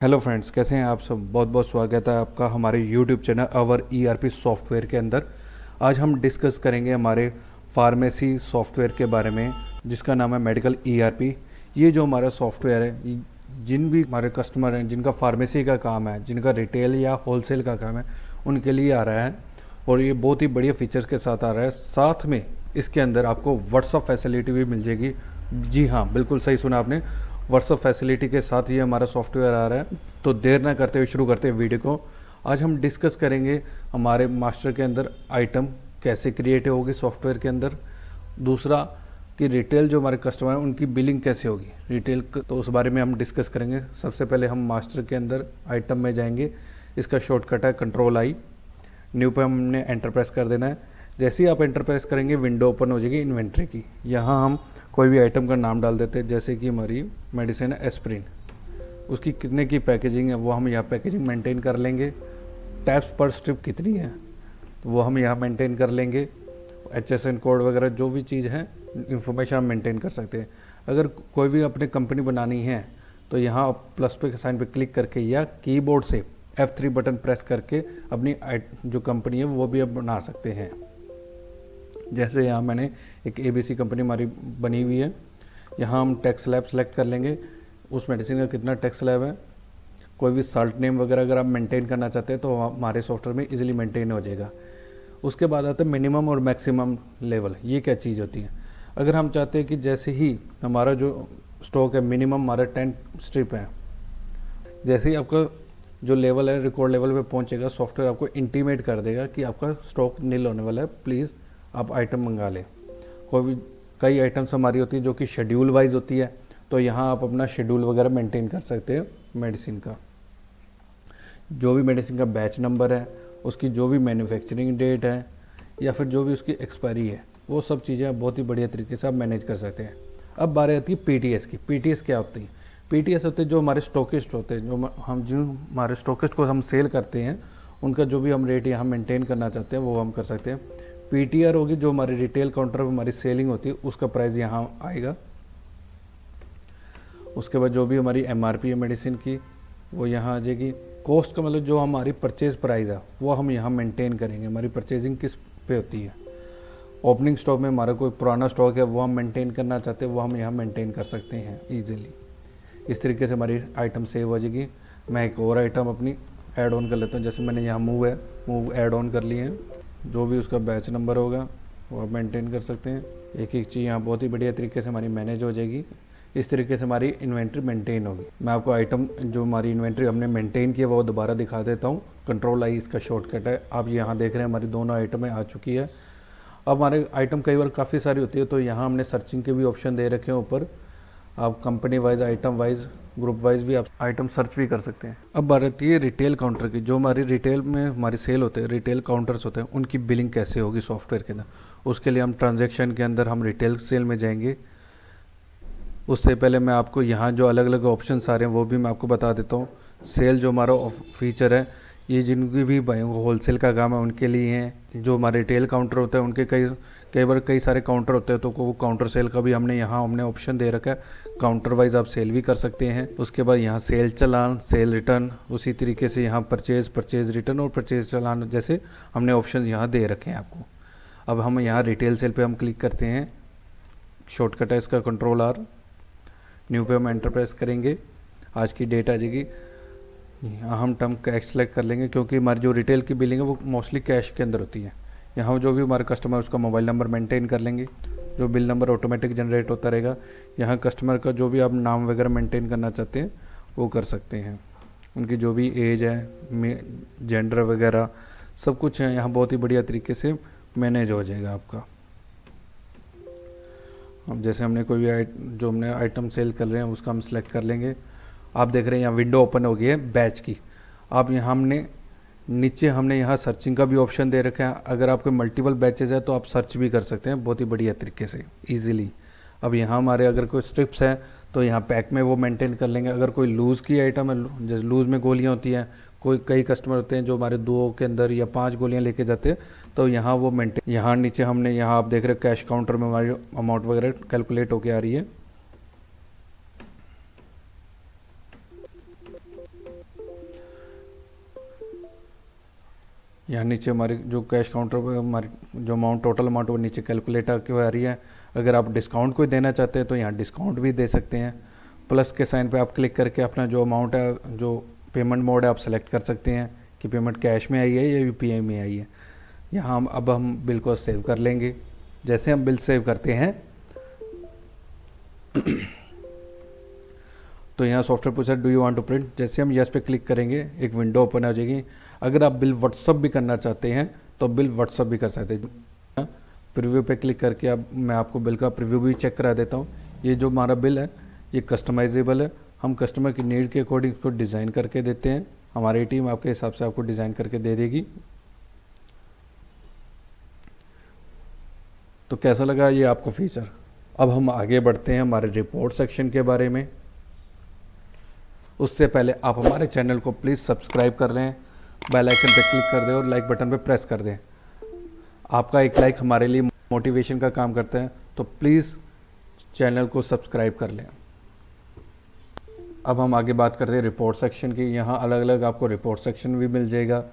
Hello friends, कैसे हैं आप सब। बहुत बहुत स्वागत है आपका हमारे यूट्यूब चैनल अवर ईआरपी सॉफ्टवेयर के अंदर। आज हम डिस्कस करेंगे हमारे फार्मेसी सॉफ्टवेयर के बारे में, जिसका नाम है मेडिकल ईआरपी। ये जो हमारा सॉफ्टवेयर है, जिन भी हमारे कस्टमर हैं जिनका फार्मेसी का काम है, जिनका रिटेल या होलसेल का काम है, उनके लिए आ रहा है। और ये बहुत ही बढ़िया फीचर्स के साथ आ रहा है। साथ में इसके अंदर आपको व्हाट्सअप फैसिलिटी भी मिल जाएगी। जी हाँ, बिल्कुल सही सुना आपने, व्हाट्सअप फैसिलिटी के साथ ये हमारा सॉफ्टवेयर आ रहा है। तो देर ना करते हुए शुरू करते हैं वीडियो को। आज हम डिस्कस करेंगे हमारे मास्टर के अंदर आइटम कैसे क्रिएट होगी सॉफ्टवेयर के अंदर। दूसरा कि रिटेल जो हमारे कस्टमर हैं उनकी बिलिंग कैसे होगी रिटेल, तो उस बारे में हम डिस्कस करेंगे। सबसे पहले हम मास्टर के अंदर आइटम में जाएंगे। इसका शॉर्टकट है Ctrl+I। न्यू पे हमने एंटर प्रेस कर देना है। जैसे ही आप एंटर प्रेस करेंगे विंडो ओपन हो जाएगी इन्वेंट्री की। यहाँ हम कोई भी आइटम का नाम डाल देते हैं, जैसे कि हमारी मेडिसिन है एस्प्रिन। उसकी कितने की पैकेजिंग है वो हम यहाँ पैकेजिंग मेंटेन कर लेंगे। टैप्स पर स्ट्रिप कितनी है तो वो हम यहाँ मेंटेन कर लेंगे। HSN कोड वगैरह जो भी चीज़ है इंफॉर्मेशन हम मेंटेन कर सकते हैं। अगर कोई भी अपनी कंपनी बनानी है तो यहाँ प्लस पे साइन पे क्लिक करके या कीबोर्ड से F3 बटन प्रेस करके अपनी जो कंपनी है वो भी अब बना सकते हैं। जैसे यहाँ मैंने एक ABC कंपनी हमारी बनी हुई है। यहाँ हम टैक्स स्लैब सेलेक्ट कर लेंगे, उस मेडिसिन का कितना टैक्स स्लैब है। कोई भी साल्ट नेम वगैरह अगर आप मेंटेन करना चाहते हैं तो हमारे सॉफ्टवेयर में इजीली मेंटेन हो जाएगा। उसके बाद आता है मिनिमम और मैक्सिमम लेवल। ये क्या चीज़ होती है। अगर हम चाहते हैं कि जैसे ही हमारा जो स्टॉक है मिनिमम हमारा 10 स्ट्रिप है, जैसे ही आपका जो लेवल है रिकॉर्ड लेवल पे पहुंचेगा, सॉफ्टवेयर आपको इंटीमेट कर देगा कि आपका स्टॉक नील होने वाला है, प्लीज़ आप आइटम मंगा लें। कई आइटम्स हमारी होती है जो कि शेड्यूल वाइज होती है, तो यहाँ आप अपना शेड्यूल वगैरह मेंटेन कर सकते हैं। मेडिसिन का जो भी मेडिसिन का बैच नंबर है, उसकी जो भी मैन्युफैक्चरिंग डेट है या फिर जो भी उसकी एक्सपायरी है, वो सब चीज़ें आप बहुत ही बढ़िया तरीके से आप मैनेज कर सकते हैं। अब बात आती है PTS की। PTS क्या होती है। PTS होते हैं जो हमारे स्टॉकिस्ट होते हैं, जो हमारे स्टॉकिस्ट को हम सेल करते हैं, उनका जो भी हम रेट यहाँ मेंटेन करना चाहते हैं वो हम कर सकते हैं। PTR होगी जो हमारी रिटेल काउंटर पर हमारी सेलिंग होती है, उसका प्राइस यहाँ आएगा। उसके बाद जो भी हमारी MRP है मेडिसिन की वो यहाँ आ जाएगी। कॉस्ट का मतलब जो हमारी परचेज प्राइस है वो हम यहाँ मेंटेन करेंगे। हमारी परचेजिंग किस पे होती है। ओपनिंग स्टॉक में हमारा कोई पुराना स्टॉक है वो हम मेंटेन करना चाहते हैं, वो हम यहाँ मेंटेन कर सकते हैं ईजिली। इस तरीके से हमारी आइटम सेव हो जाएगी। मैं एक और आइटम अपनी ऐड ऑन कर लेता हूँ। जैसे मैंने यहाँ मूव ऐड ऑन कर लिए हैं। जो भी उसका बैच नंबर होगा वो आप मेंटेन कर सकते हैं। एक एक चीज़ यहाँ बहुत ही बढ़िया तरीके से हमारी मैनेज हो जाएगी। इस तरीके से हमारी इन्वेंट्री मेंटेन होगी। मैं आपको आइटम जो हमारी इन्वेंट्री हमने मेंटेन की है वो दोबारा दिखा देता हूँ। Ctrl+I इसका शॉर्टकट है। आप यहाँ देख रहे हैं हमारी दोनों आइटमें आ चुकी है। अब हमारे आइटम कई बार काफ़ी सारी होती है, तो यहाँ हमने सर्चिंग के भी ऑप्शन दे रखे हैं ऊपर। आप company wise, item wise, group wise भी आप आइटम सर्च भी कर सकते हैं। अब बात आती है रिटेल काउंटर की। जो हमारी रिटेल में हमारी सेल होते हैं, रिटेल काउंटर्स होते हैं, उनकी बिलिंग कैसे होगी सॉफ्टवेयर के अंदर। उसके लिए हम ट्रांजैक्शन के अंदर हम रिटेल सेल में जाएंगे। उससे पहले मैं आपको यहाँ जो अलग अलग ऑप्शन आ रहे हैं वो भी मैं आपको बता देता हूँ। सेल जो हमारा फीचर है, ये जिनकी भी भाई होलसेल का काम है उनके लिए हैं। जो हमारे रिटेल काउंटर होता है उनके कई बार कई सारे काउंटर होते हैं, तो वो काउंटर सेल का भी हमने ऑप्शन दे रखा है। काउंटर वाइज आप सेल भी कर सकते हैं। उसके बाद यहाँ सेल चालान, सेल रिटर्न, उसी तरीके से यहाँ परचेज रिटर्न और परचेज चालान जैसे हमने ऑप्शन यहाँ दे रखे हैं आपको। अब हम यहाँ रिटेल सेल पे हम क्लिक करते हैं। शॉर्टकट है इसका Ctrl+R। न्यू पे हम एंटर प्रेस करेंगे। आज की डेट आ जाएगी। यहाँ हम टर्म कैश सेलेक्ट कर लेंगे, क्योंकि हमारी जो रिटेल की बिलिंग है वो मोस्टली कैश के अंदर होती है। यहाँ जो भी हमारे कस्टमर उसका मोबाइल नंबर मेंटेन कर लेंगे, जो बिल नंबर ऑटोमेटिक जनरेट होता रहेगा। यहाँ कस्टमर का जो भी आप नाम वगैरह मेंटेन करना चाहते हैं वो कर सकते हैं। उनकी जो भी एज है, जेंडर वगैरह सब कुछ है यहाँ बहुत ही बढ़िया तरीके से मैनेज हो जाएगा आपका। अब जैसे हमने कोई भी जो हमने आइटम सेल कर रहे हैं उसका हम सिलेक्ट कर लेंगे। आप देख रहे हैं यहाँ विंडो ओपन हो गई है बैच की। आप यहाँ नीचे हमने यहाँ सर्चिंग का भी ऑप्शन दे रखा है। अगर आपके मल्टीपल बैचेस है तो आप सर्च भी कर सकते हैं बहुत ही बढ़िया तरीके से ईजिली। अब यहाँ हमारे अगर कोई स्ट्रिप्स हैं तो यहाँ पैक में वो मेंटेन कर लेंगे। अगर कोई लूज़ की आइटम है, जैसे लूज़ में गोलियाँ होती हैं, कई कस्टमर होते हैं जो हमारे 2 के अंदर या 5 गोलियाँ लेके जाते हैं, तो यहाँ वो मेंटेन। यहाँ नीचे हमने यहाँ आप देख रहे हैं कैश काउंटर में हमारी अमाउंट वगैरह कैलकुलेट होके आ रही है। यहाँ नीचे हमारे जो कैश काउंटर पे हमारी जो अमाउंट टोटल अमाउंट वो नीचे कैलकुलेट आके आ रही है। अगर आप डिस्काउंट कोई देना चाहते हैं तो यहाँ डिस्काउंट भी दे सकते हैं। प्लस के साइन पे आप क्लिक करके अपना जो अमाउंट है, जो पेमेंट मोड है, आप सेलेक्ट कर सकते हैं कि पेमेंट कैश में आई है या यूपीआई में आई है। यहाँ अब हम बिल को सेव कर लेंगे। जैसे हम बिल सेव करते हैं तो यहाँ सॉफ्टवेयर पूछा do you want to print. जैसे हम यस पे क्लिक करेंगे एक विंडो ओपन हो जाएगी। अगर आप बिल व्हाट्सअप भी करना चाहते हैं तो बिल व्हाट्सअप भी कर सकते हैं। प्रीव्यू पे क्लिक करके अब मैं आपको बिल का प्रीव्यू भी चेक करा देता हूँ। ये जो हमारा बिल है ये कस्टमाइजेबल है। हम कस्टमर की नीड के अकॉर्डिंग इसको डिज़ाइन करके देते हैं। हमारी टीम आपके हिसाब से आपको डिज़ाइन करके दे देगी। तो कैसा लगा ये आपको फीचर। अब हम आगे बढ़ते हैं हमारे रिपोर्ट सेक्शन के बारे में। उससे पहले आप हमारे चैनल को प्लीज़ सब्सक्राइब कर लें, बेल आइकन पर क्लिक कर दें और लाइक बटन पर प्रेस कर दें। आपका एक लाइक हमारे लिए मोटिवेशन का काम करता है, तो प्लीज़ चैनल को सब्सक्राइब कर लें। अब हम आगे बात करते हैं रिपोर्ट सेक्शन की। यहाँ अलग अलग आपको रिपोर्ट सेक्शन भी मिल जाएगा।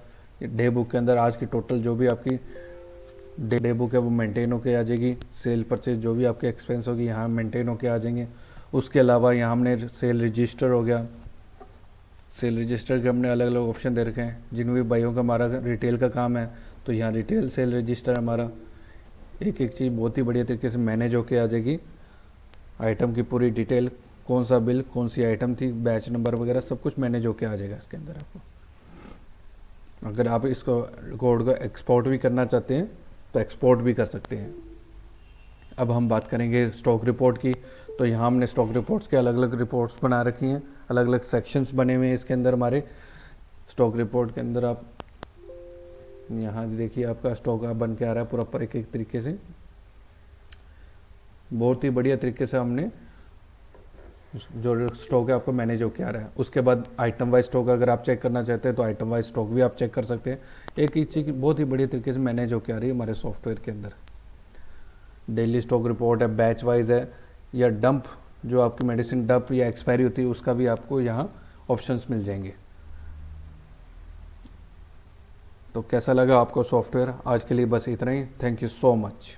डे बुक के अंदर आज की टोटल जो भी आपकी डे बुक है वो मेंटेन होके आ जाएगी। सेल परचेज जो भी आपके एक्सपेंस होगी यहाँ मेंटेन होके आ जाएंगे। उसके अलावा यहाँ हमने सेल रजिस्टर हो गया। सेल रजिस्टर के हमने अलग अलग ऑप्शन दे रखे हैं। जिन भी भाइयों का हमारा रिटेल का काम है तो यहाँ रिटेल सेल रजिस्टर हमारा एक एक चीज़ बहुत ही बढ़िया तरीके से मैनेज होके आ जाएगी। आइटम की पूरी डिटेल, कौन सा बिल, कौन सी आइटम थी, बैच नंबर वगैरह सब कुछ मैनेज होके आ जाएगा इसके अंदर आपको। अगर आप इसको कोड को एक्सपोर्ट भी करना चाहते हैं तो एक्सपोर्ट भी कर सकते हैं। अब हम बात करेंगे स्टॉक रिपोर्ट की। तो यहाँ हमने स्टॉक रिपोर्ट्स के अलग अलग रिपोर्ट्स बना रखी हैं। अलग अलग सेक्शंस बने हुए हैं इसके अंदर। हमारे स्टॉक रिपोर्ट के अंदर आप यहाँ देखिए आपका स्टॉक बन के आ रहा है पूरा पर एक एक तरीके से। बहुत ही बढ़िया तरीके से हमने जो स्टॉक है आपको मैनेज होकर आ रहा है। उसके बाद आइटम वाइज स्टॉक अगर आप चेक करना चाहते हैं तो आइटम वाइज स्टॉक भी आप चेक कर सकते हैं। एक ही चीज़ बहुत ही बढ़िया तरीके से मैनेज होकर आ रही है हमारे सॉफ्टवेयर के अंदर। डेली स्टॉक रिपोर्ट है, बैच वाइज है, या डंप जो आपकी मेडिसिन डंप या एक्सपायरी होती है उसका भी आपको यहाँ ऑप्शंस मिल जाएंगे। तो कैसा लगा आपको सॉफ्टवेयर। आज के लिए बस इतना ही। Thank you so much.